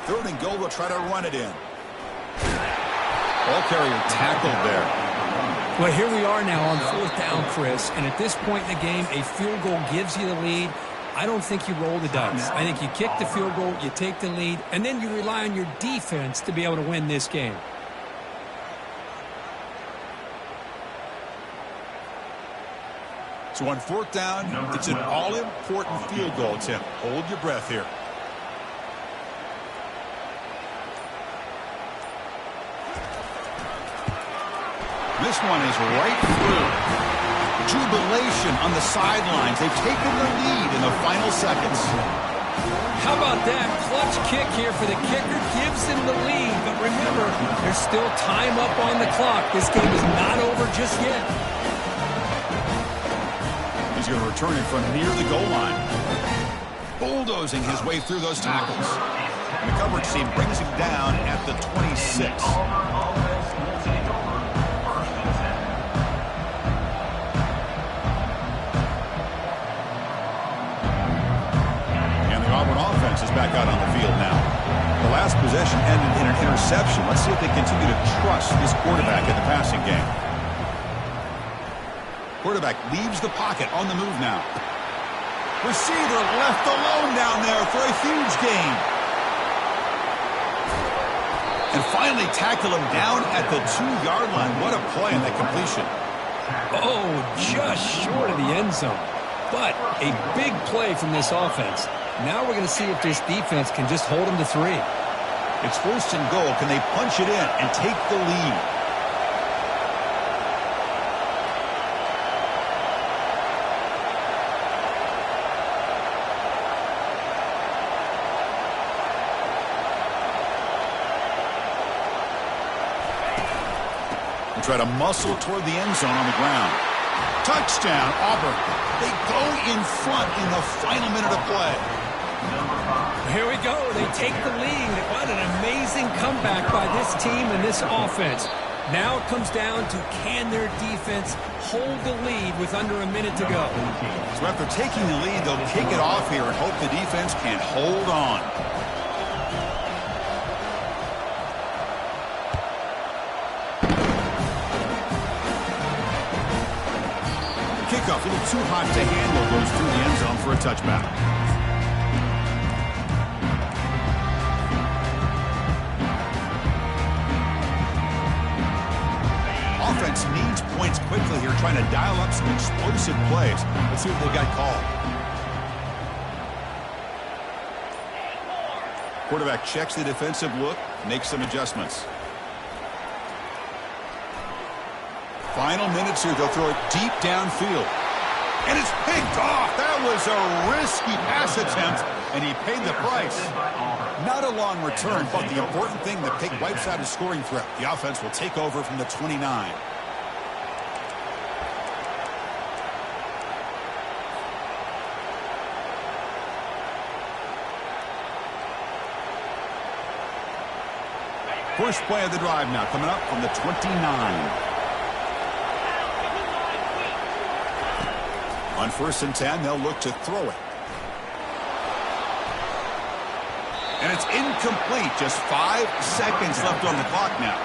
3rd and goal. They'll try to run it in. Ball carrier tackled there. Well, here we are now on 4th down, Chris. And at this point in the game, a field goal gives you the lead. I don't think you roll the dice. I think you kick the field goal, you take the lead, and then you rely on your defense to be able to win this game. So on 4th down, it's an all-important field goal, Tim. Hold your breath here. This one is right through. Jubilation on the sidelines. They've taken the lead in the final seconds. How about that? Clutch kick here for the kicker. Gives him the lead. But remember, there's still time up on the clock. This game is not over just yet. He's going to return it from near the goal line. Bulldozing his way through those tackles. And the coverage team brings him down at the 26. And the Auburn offense is back out on the field now. The last possession ended in an interception. Let's see if they continue to trust this quarterback in the passing game. Quarterback leaves the pocket on the move now. Receiver left alone down there for a huge gain. And finally tackle him down at the 2-yard line. What a play on that completion. Oh, just short of the end zone. But a big play from this offense. Now we're going to see if this defense can just hold them to 3. It's 1st and goal. Can they punch it in and take the lead? Try to muscle toward the end zone on the ground. Touchdown, Auburn. They go in front in the final minute of play. Here we go. They take the lead. What an amazing comeback by this team and this offense. Now it comes down to can their defense hold the lead with under a minute to go. So after taking the lead, they'll kick it off here and hope the defense can hold on. Kickoff, a little too hot to handle, goes through the end zone for a touchback. Offense needs points quickly here, trying to dial up some explosive plays. Let's see what they've got called. Quarterback checks the defensive look, makes some adjustments. Final minutes here, they'll throw it deep downfield. And it's picked off. That was a risky pass attempt, and he paid the price. Not a long return, but the important thing, the pick wipes out his scoring threat. The offense will take over from the 29. First play of the drive now, coming up from the 29. On 1st and 10, they'll look to throw it. And it's incomplete. Just 5 seconds left on the clock now.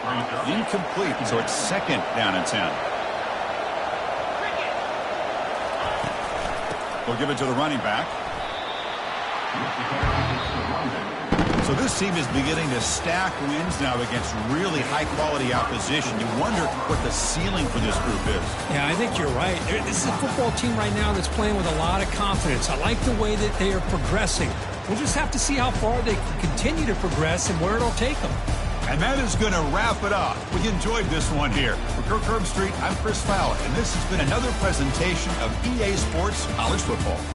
Incomplete, so it's second down and 10. We'll give it to the running back. So this team is beginning to stack wins now against really high-quality opposition. You wonder what the ceiling for this group is. Yeah, I think you're right. This is a football team right now that's playing with a lot of confidence. I like the way that they are progressing. We'll just have to see how far they can continue to progress and where it'll take them. And that is going to wrap it up. We enjoyed this one here. For Kirk Herbstreit, I'm Chris Fowler, and this has been another presentation of EA Sports College Football.